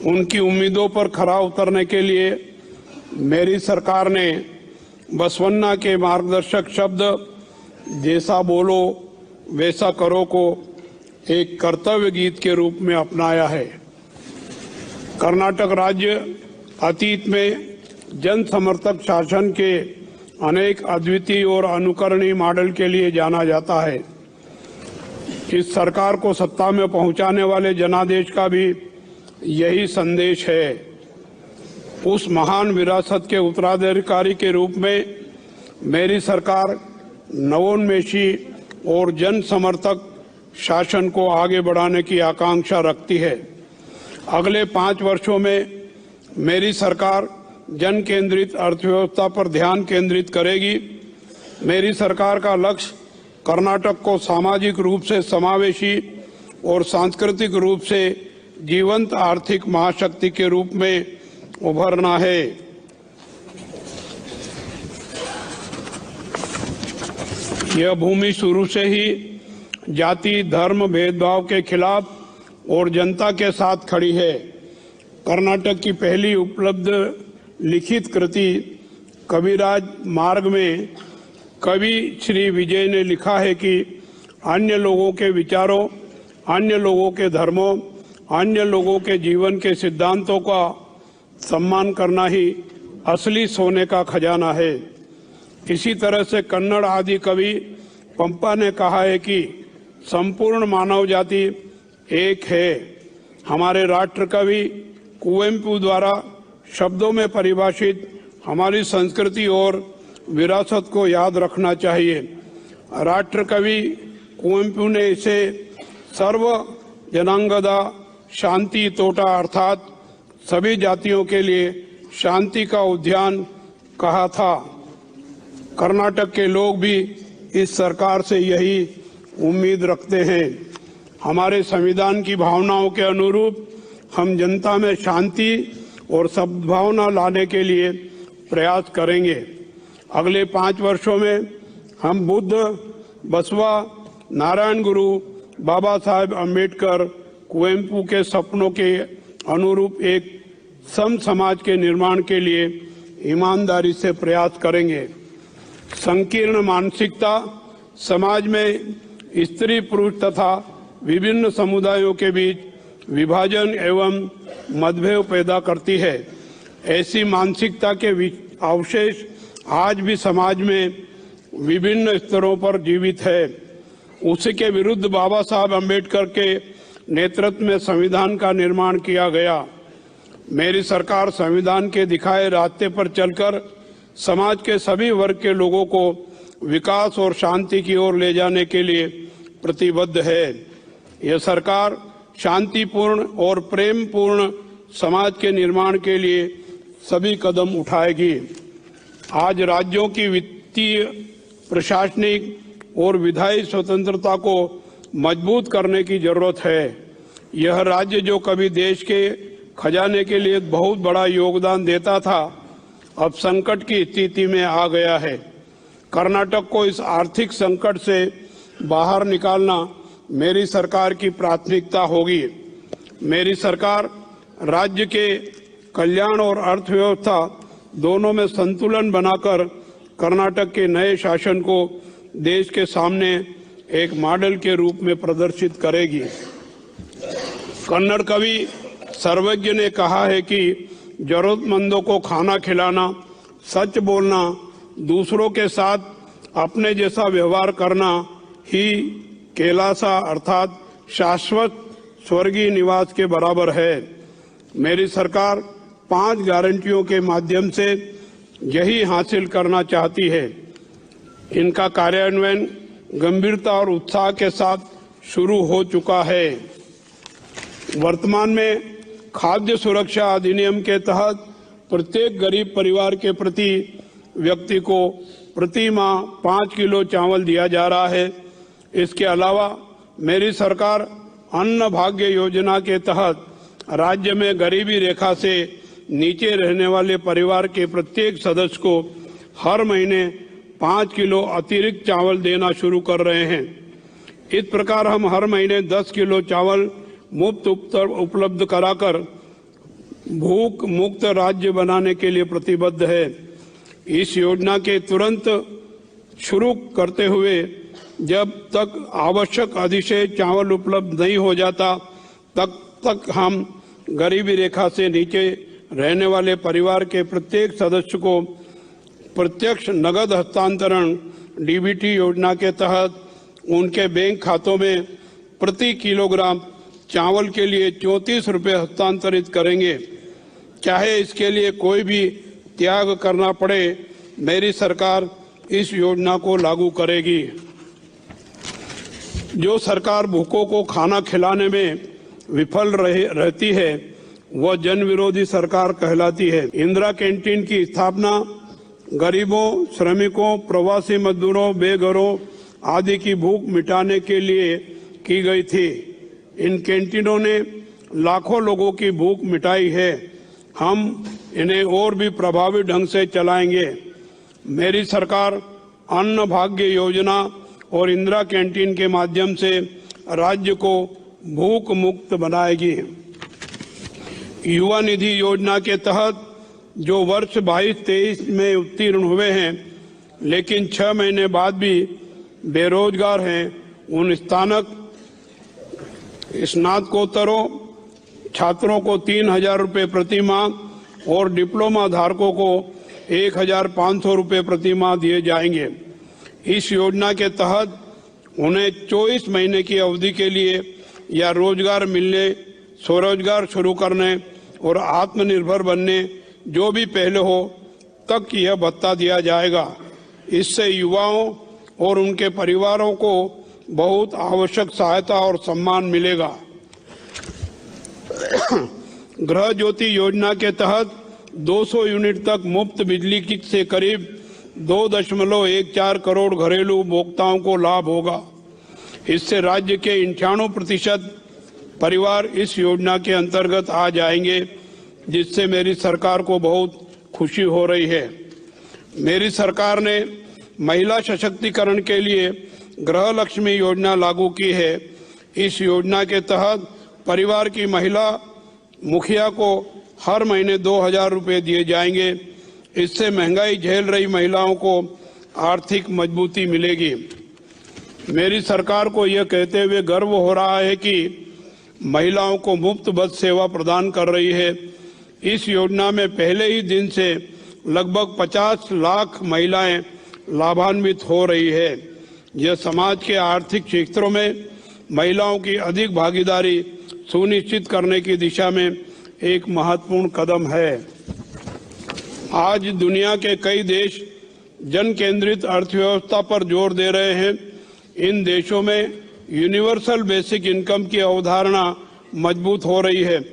उनकी उम्मीदों पर खरा उतरने के लिए मेरी सरकार ने बसवन्ना के मार्गदर्शक शब्द जैसा बोलो वैसा करो को एक कर्तव्य गीत के रूप में अपनाया है। कर्नाटक राज्य अतीत में जन समर्थक शासन के अनेक अद्वितीय और अनुकरणीय मॉडल के लिए जाना जाता है। इस सरकार को सत्ता में पहुंचाने वाले जनादेश का भी यही संदेश है। उस महान विरासत के उत्तराधिकारी के रूप में मेरी सरकार नवोन्मेषी और जन समर्थक शासन को आगे बढ़ाने की आकांक्षा रखती है। अगले 5 वर्षों में मेरी सरकार जन केंद्रित अर्थव्यवस्था पर ध्यान केंद्रित करेगी। मेरी सरकार का लक्ष्य कर्नाटक को सामाजिक रूप से समावेशी और सांस्कृतिक रूप से जीवंत आर्थिक महाशक्ति के रूप में उभरना है। यह भूमि शुरू से ही जाति धर्म भेदभाव के खिलाफ और जनता के साथ खड़ी है। कर्नाटक की पहली उपलब्ध लिखित कृति कविराज मार्ग में कवि श्री विजय ने लिखा है कि अन्य लोगों के विचारों, अन्य लोगों के धर्मों, अन्य लोगों के जीवन के सिद्धांतों का सम्मान करना ही असली सोने का खजाना है। इसी तरह से कन्नड़ आदि कवि पंपा ने कहा है कि संपूर्ण मानव जाति एक है। हमारे राष्ट्र कवि कुवेंपु द्वारा शब्दों में परिभाषित हमारी संस्कृति और विरासत को याद रखना चाहिए। राष्ट्र कवि कुवेंपु ने इसे सर्व जनांगदा शांति तोटा अर्थात सभी जातियों के लिए शांति का उद्यान कहा था। कर्नाटक के लोग भी इस सरकार से यही उम्मीद रखते हैं। हमारे संविधान की भावनाओं के अनुरूप हम जनता में शांति और सद्भावना लाने के लिए प्रयास करेंगे। अगले 5 वर्षों में हम बुद्ध, बसवा, नारायण गुरु, बाबा साहेब अम्बेडकर, कुवेंपु के सपनों के अनुरूप एक सम समाज के निर्माण के लिए ईमानदारी से प्रयास करेंगे। संकीर्ण मानसिकता समाज में स्त्री पुरुष तथा विभिन्न समुदायों के बीच विभाजन एवं मतभेद पैदा करती है। ऐसी मानसिकता के अवशेष आज भी समाज में विभिन्न स्तरों पर जीवित है। उसी के विरुद्ध बाबा साहब अम्बेडकर के नेतृत्व में संविधान का निर्माण किया गया। मेरी सरकार संविधान के दिखाए रास्ते पर चलकर समाज के सभी वर्ग के लोगों को विकास और शांति की ओर ले जाने के लिए प्रतिबद्ध है। यह सरकार शांतिपूर्ण और प्रेमपूर्ण समाज के निर्माण के लिए सभी कदम उठाएगी। आज राज्यों की वित्तीय, प्रशासनिक और विधायी स्वतंत्रता को मजबूत करने की जरूरत है। यह राज्य जो कभी देश के खजाने के लिए बहुत बड़ा योगदान देता था, अब संकट की स्थिति में आ गया है। कर्नाटक को इस आर्थिक संकट से बाहर निकालना मेरी सरकार की प्राथमिकता होगी। मेरी सरकार राज्य के कल्याण और अर्थव्यवस्था दोनों में संतुलन बनाकर कर्नाटक के नए शासन को देश के सामने एक मॉडल के रूप में प्रदर्शित करेगी। कन्नड़ कवि सर्वज्ञ ने कहा है कि जरूरतमंदों को खाना खिलाना, सच बोलना, दूसरों के साथ अपने जैसा व्यवहार करना ही कैलासा अर्थात शाश्वत स्वर्गीय निवास के बराबर है। मेरी सरकार 5 गारंटियों के माध्यम से यही हासिल करना चाहती है। इनका कार्यान्वयन गंभीरता और उत्साह के साथ शुरू हो चुका है। वर्तमान में खाद्य सुरक्षा अधिनियम के तहत प्रत्येक गरीब परिवार के प्रति व्यक्ति को प्रति माह 5 किलो चावल दिया जा रहा है। इसके अलावा मेरी सरकार अन्न भाग्य योजना के तहत राज्य में गरीबी रेखा से नीचे रहने वाले परिवार के प्रत्येक सदस्य को हर महीने 5 किलो अतिरिक्त चावल देना शुरू कर रहे हैं। इस प्रकार हम हर महीने 10 किलो चावल मुफ्त उपलब्ध कराकर भूख मुक्त राज्य बनाने के लिए प्रतिबद्ध है। इस योजना के तुरंत शुरू करते हुए जब तक आवश्यक अधिशेष चावल उपलब्ध नहीं हो जाता तब तक हम गरीबी रेखा से नीचे रहने वाले परिवार के प्रत्येक सदस्य को प्रत्यक्ष नगद हस्तांतरण डीबीटी योजना के तहत उनके बैंक खातों में प्रति किलोग्राम चावल के लिए 34 रुपये हस्तांतरित करेंगे। चाहे इसके लिए कोई भी त्याग करना पड़े, मेरी सरकार इस योजना को लागू करेगी। जो सरकार भूखों को खाना खिलाने में विफल रहती है वह जन विरोधी सरकार कहलाती है। इंदिरा कैंटीन की स्थापना गरीबों, श्रमिकों, प्रवासी मजदूरों, बेघरों आदि की भूख मिटाने के लिए की गई थी। इन कैंटीनों ने लाखों लोगों की भूख मिटाई है। हम इन्हें और भी प्रभावी ढंग से चलाएंगे। मेरी सरकार अन्न भाग्य योजना और इंदिरा कैंटीन के माध्यम से राज्य को भूख मुक्त बनाएगी। युवा निधि योजना के तहत जो वर्ष 22-23 में उत्तीर्ण हुए हैं लेकिन 6 महीने बाद भी बेरोजगार हैं, उन स्नातकोत्तरों छात्रों को 3,000 रुपये प्रति माह और डिप्लोमा धारकों को 1,500 रुपये प्रति माह दिए जाएंगे। इस योजना के तहत उन्हें 24 महीने की अवधि के लिए या रोजगार मिलने, स्वरोजगार शुरू करने और आत्मनिर्भर बनने जो भी पहले हो तक यह भत्ता दिया जाएगा। इससे युवाओं और उनके परिवारों को बहुत आवश्यक सहायता और सम्मान मिलेगा। गृह ज्योति योजना के तहत 200 यूनिट तक मुफ्त बिजली की से करीब 2.14 करोड़ घरेलू उपभोक्ताओं को लाभ होगा। इससे राज्य के 98% परिवार इस योजना के अंतर्गत आ जाएंगे, जिससे मेरी सरकार को बहुत खुशी हो रही है। मेरी सरकार ने महिला सशक्तिकरण के लिए गृह लक्ष्मी योजना लागू की है। इस योजना के तहत परिवार की महिला मुखिया को हर महीने 2,000 रुपये दिए जाएंगे। इससे महंगाई झेल रही महिलाओं को आर्थिक मजबूती मिलेगी। मेरी सरकार को यह कहते हुए गर्व हो रहा है कि महिलाओं को मुफ्त बस सेवा प्रदान कर रही है। इस योजना में पहले ही दिन से लगभग 50 लाख महिलाएं लाभान्वित हो रही है। यह समाज के आर्थिक क्षेत्रों में महिलाओं की अधिक भागीदारी सुनिश्चित करने की दिशा में एक महत्वपूर्ण कदम है। आज दुनिया के कई देश जन केंद्रित अर्थव्यवस्था पर जोर दे रहे हैं। इन देशों में यूनिवर्सल बेसिक इनकम की अवधारणा मजबूत हो रही है।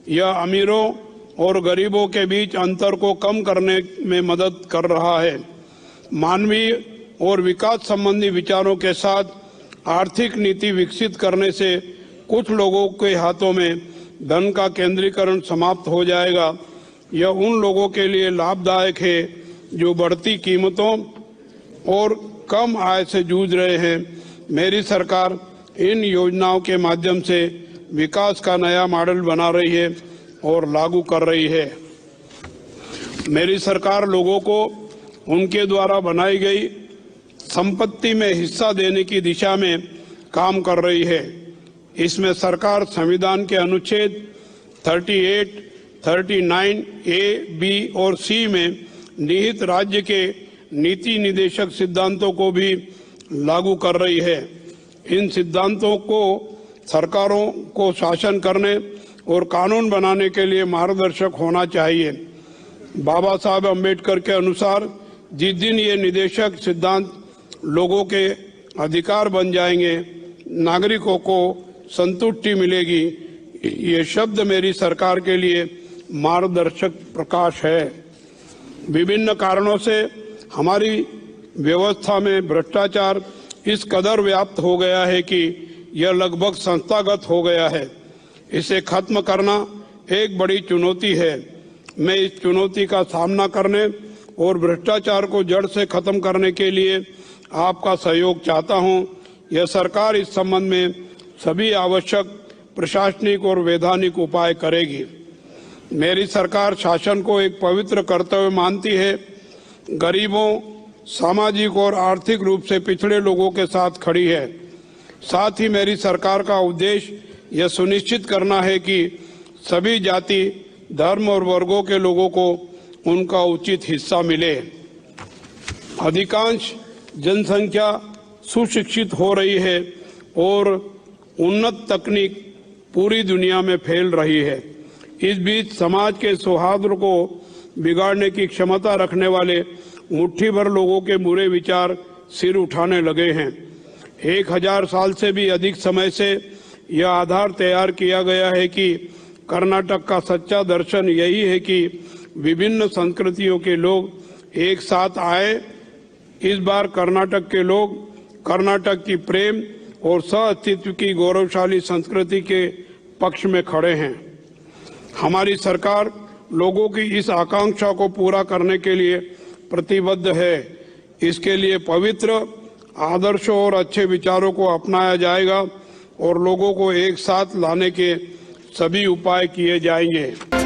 यह अमीरों और गरीबों के बीच अंतर को कम करने में मदद कर रहा है। मानवीय और विकास संबंधी विचारों के साथ आर्थिक नीति विकसित करने से कुछ लोगों के हाथों में धन का केंद्रीकरण समाप्त हो जाएगा। यह उन लोगों के लिए लाभदायक है जो बढ़ती कीमतों और कम आय से जूझ रहे हैं। मेरी सरकार इन योजनाओं के माध्यम से विकास का नया मॉडल बना रही है और लागू कर रही है। मेरी सरकार लोगों को उनके द्वारा बनाई गई संपत्ति में हिस्सा देने की दिशा में काम कर रही है। इसमें सरकार संविधान के अनुच्छेद 38, 39 A, B और C में निहित राज्य के नीति निदेशक सिद्धांतों को भी लागू कर रही है। इन सिद्धांतों को सरकारों को शासन करने और कानून बनाने के लिए मार्गदर्शक होना चाहिए। बाबा साहब अम्बेडकर के अनुसार जिस दिन ये निदेशक सिद्धांत लोगों के अधिकार बन जाएंगे, नागरिकों को संतुष्टि मिलेगी। ये शब्द मेरी सरकार के लिए मार्गदर्शक प्रकाश है। विभिन्न कारणों से हमारी व्यवस्था में भ्रष्टाचार इस कदर व्याप्त हो गया है कि यह लगभग संस्थागत हो गया है। इसे खत्म करना एक बड़ी चुनौती है। मैं इस चुनौती का सामना करने और भ्रष्टाचार को जड़ से खत्म करने के लिए आपका सहयोग चाहता हूं। यह सरकार इस संबंध में सभी आवश्यक प्रशासनिक और वैधानिक उपाय करेगी। मेरी सरकार शासन को एक पवित्र कर्तव्य मानती है। गरीबों, सामाजिक और आर्थिक रूप से पिछड़े लोगों के साथ खड़ी है। साथ ही मेरी सरकार का उद्देश्य यह सुनिश्चित करना है कि सभी जाति, धर्म और वर्गों के लोगों को उनका उचित हिस्सा मिले। अधिकांश जनसंख्या सुशिक्षित हो रही है और उन्नत तकनीक पूरी दुनिया में फैल रही है। इस बीच समाज के सौहार्द को बिगाड़ने की क्षमता रखने वाले मुट्ठी भर लोगों के बुरे विचार सिर उठाने लगे हैं। 1000 साल से भी अधिक समय से यह आधार तैयार किया गया है कि कर्नाटक का सच्चा दर्शन यही है कि विभिन्न संस्कृतियों के लोग एक साथ आए। इस बार कर्नाटक के लोग कर्नाटक की प्रेम और सह-अस्तित्व की गौरवशाली संस्कृति के पक्ष में खड़े हैं। हमारी सरकार लोगों की इस आकांक्षा को पूरा करने के लिए प्रतिबद्ध है। इसके लिए पवित्र आदर्शों और अच्छे विचारों को अपनाया जाएगा और लोगों को एक साथ लाने के सभी उपाय किए जाएंगे।